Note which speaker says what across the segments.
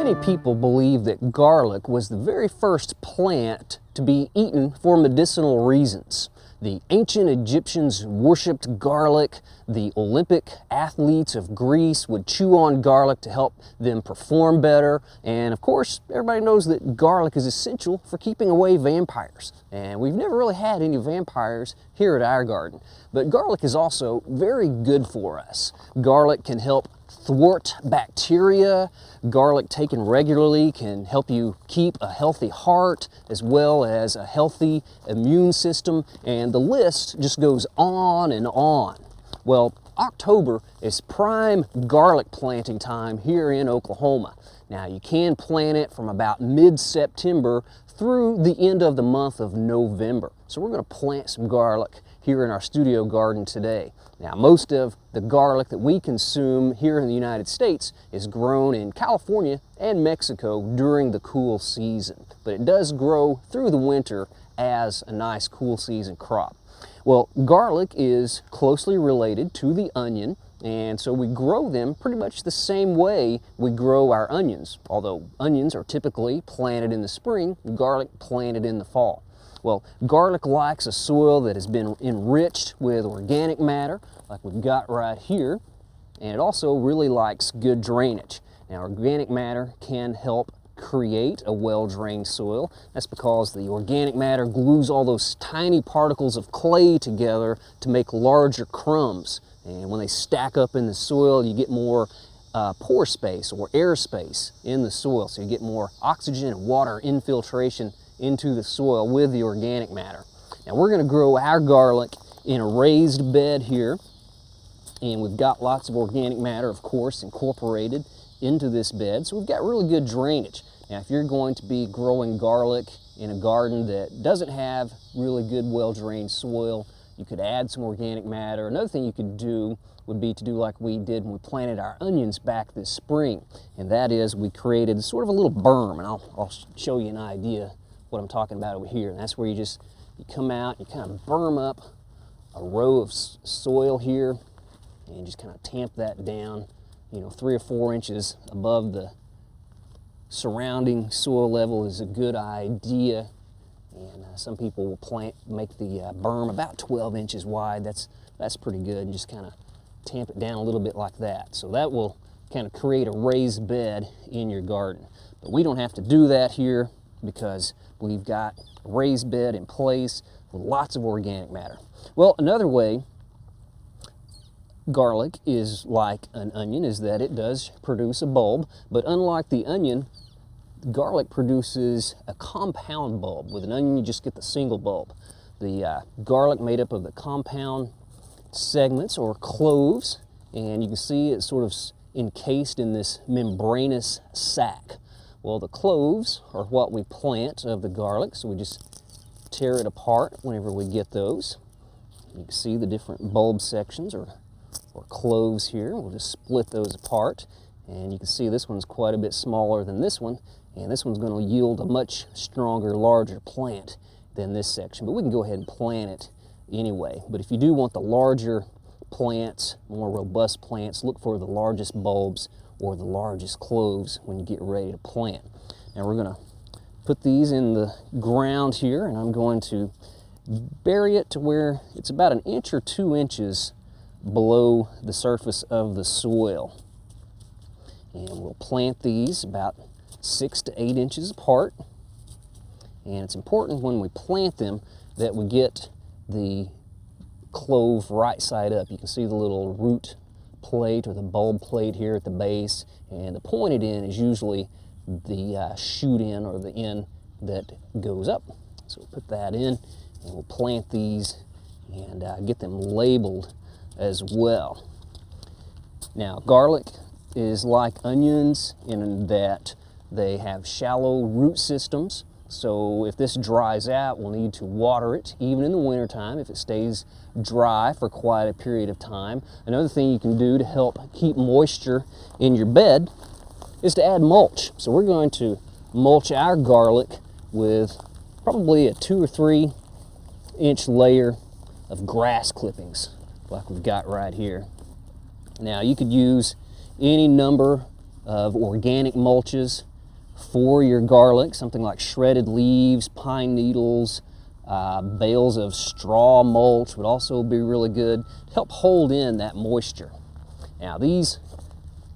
Speaker 1: Many people believe that garlic was the very first plant to be eaten for medicinal reasons. The ancient Egyptians worshipped garlic. The Olympic athletes of Greece would chew on garlic to help them perform better. And of course, everybody knows that garlic is essential for keeping away vampires. And we've never really had any vampires here at our garden. But garlic is also very good for us. Garlic can help thwart bacteria. Garlic taken regularly can help you keep a healthy heart as well as a healthy immune system, and the list just goes on and on. Well, October is prime garlic planting time here in Oklahoma. Now, you can plant it from about mid-September through the end of the month of November. So we're going to plant some garlic here in our studio garden today. Now, most of the garlic that we consume here in the United States is grown in California and Mexico during the cool season, but it does grow through the winter as a nice cool season crop. Well, garlic is closely related to the onion, and so we grow them pretty much the same way we grow our onions. Although onions are typically planted in the spring, garlic planted in the fall. Well, garlic likes a soil that has been enriched with organic matter, like we've got right here, and it also really likes good drainage. Now, organic matter can help create a well-drained soil. That's because the organic matter glues all those tiny particles of clay together to make larger crumbs. And when they stack up in the soil, you get more pore space or air space in the soil, so you get more oxygen and water infiltration into the soil with the organic matter. Now, we're going to grow our garlic in a raised bed here, and we've got lots of organic matter, of course, incorporated into this bed, so we've got really good drainage. Now, if you're going to be growing garlic in a garden that doesn't have really good, well-drained soil, you could add some organic matter. Another thing you could do would be to do like we did when we planted our onions back this spring, and that is we created sort of a little berm, and I'll show you an idea what I'm talking about over here. And that's where you come out, you kind of berm up a row of soil here, and just kind of tamp that down, 3 or 4 inches above the surrounding soil level is a good idea. And some people will make the berm about 12 inches wide. That's pretty good, and just kind of tamp it down a little bit like that. So that will kind of create a raised bed in your garden. But we don't have to do that here because we've got a raised bed in place with lots of organic matter. Well, another way garlic is like an onion is that it does produce a bulb, but unlike the onion, garlic produces a compound bulb. With an onion, you just get the single bulb. The garlic made up of the compound segments or cloves, and you can see it's sort of encased in this membranous sac. Well, the cloves are what we plant of the garlic, so we just tear it apart whenever we get those. You can see the different bulb sections or cloves here. We'll just split those apart, and you can see this one's quite a bit smaller than this one, and this one's going to yield a much stronger, larger plant than this section. But we can go ahead and plant it anyway. But if you do want the larger plants, more robust plants, look for the largest bulbs or the largest cloves when you get ready to plant. Now, we're going to put these in the ground here, and I'm going to bury it to where it's about 1 inch or 2 inches below the surface of the soil. And we'll plant these about 6 to 8 inches apart. And it's important when we plant them that we get the clove right side up. You can see the little root plate or the bulb plate here at the base, and the pointed end is usually the shoot end or the end that goes up. So we'll put that in, and we'll plant these and get them labeled as well. Now, garlic is like onions in that they have shallow root systems. So if this dries out, we'll need to water it, even in the wintertime, if it stays dry for quite a period of time. Another thing you can do to help keep moisture in your bed is to add mulch. So we're going to mulch our garlic with probably a 2 or 3 inch layer of grass clippings, like we've got right here. Now, you could use any number of organic mulches. for your garlic, something like shredded leaves, pine needles, bales of straw mulch would also be really good to help hold in that moisture. Now these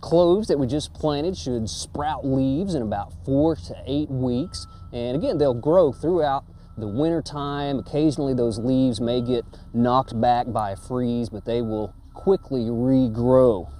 Speaker 1: cloves that we just planted should sprout leaves in about 4 to 8 weeks, and again they'll grow throughout the winter time. Occasionally those leaves may get knocked back by a freeze, but they will quickly regrow.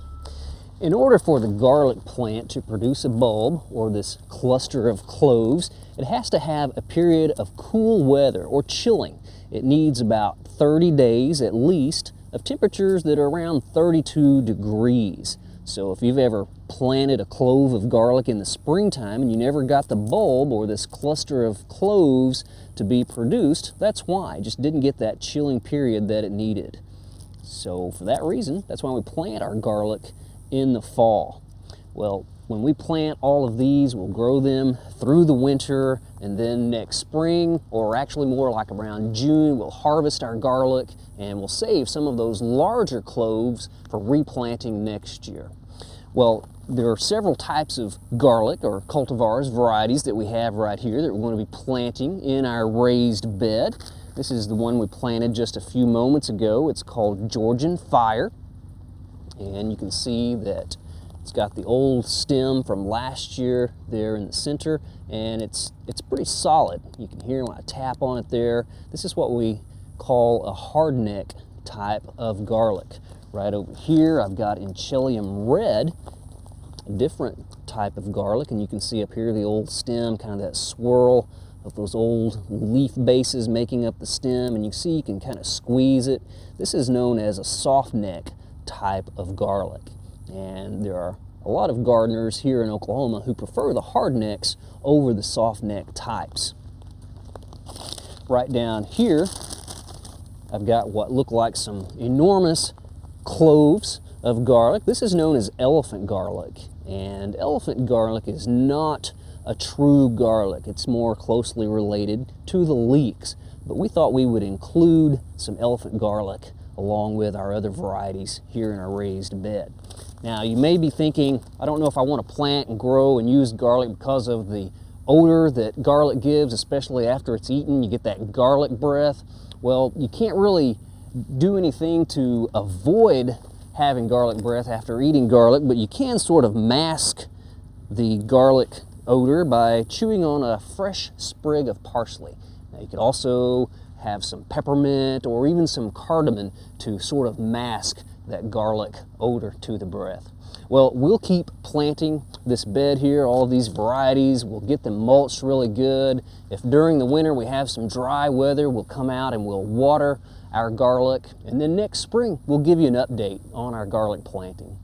Speaker 1: In order for the garlic plant to produce a bulb, or this cluster of cloves, it has to have a period of cool weather, or chilling. It needs about 30 days at least of temperatures that are around 32 degrees. So if you've ever planted a clove of garlic in the springtime and you never got the bulb or this cluster of cloves to be produced, that's why. It just didn't get that chilling period that it needed. So for that reason, that's why we plant our garlic in the fall. Well, when we plant all of these, we'll grow them through the winter, and then next spring, or actually more like around June, we'll harvest our garlic and we'll save some of those larger cloves for replanting next year. Well, there are several types of garlic, or cultivars, varieties, that we have right here that we're going to be planting in our raised bed. This is the one we planted just a few moments ago. It's called Georgian Fire. And you can see that it's got the old stem from last year there in the center, and it's pretty solid. You can hear when I tap on it there. This is what we call a hardneck type of garlic. Right over here I've got Enchelium Red, a different type of garlic, and you can see up here the old stem, kind of that swirl of those old leaf bases making up the stem, and you see you can kind of squeeze it. This is known as a soft neck type of garlic, and there are a lot of gardeners here in Oklahoma who prefer the hard necks over the soft neck types. Right down here I've got what look like some enormous cloves of garlic. This is known as elephant garlic, and elephant garlic is not a true garlic. It's more closely related to the leeks, but we thought we would include some elephant garlic along with our other varieties here in our raised bed. Now you may be thinking, I don't know if I want to plant and grow and use garlic because of the odor that garlic gives, especially after it's eaten. You get that garlic breath. Well, you can't really do anything to avoid having garlic breath after eating garlic, but you can sort of mask the garlic odor by chewing on a fresh sprig of parsley. Now you could also have some peppermint or even some cardamom to sort of mask that garlic odor to the breath. Well, we'll keep planting this bed here, all of these varieties. We'll get them mulched really good. If during the winter we have some dry weather, we'll come out and we'll water our garlic, and then next spring we'll give you an update on our garlic planting.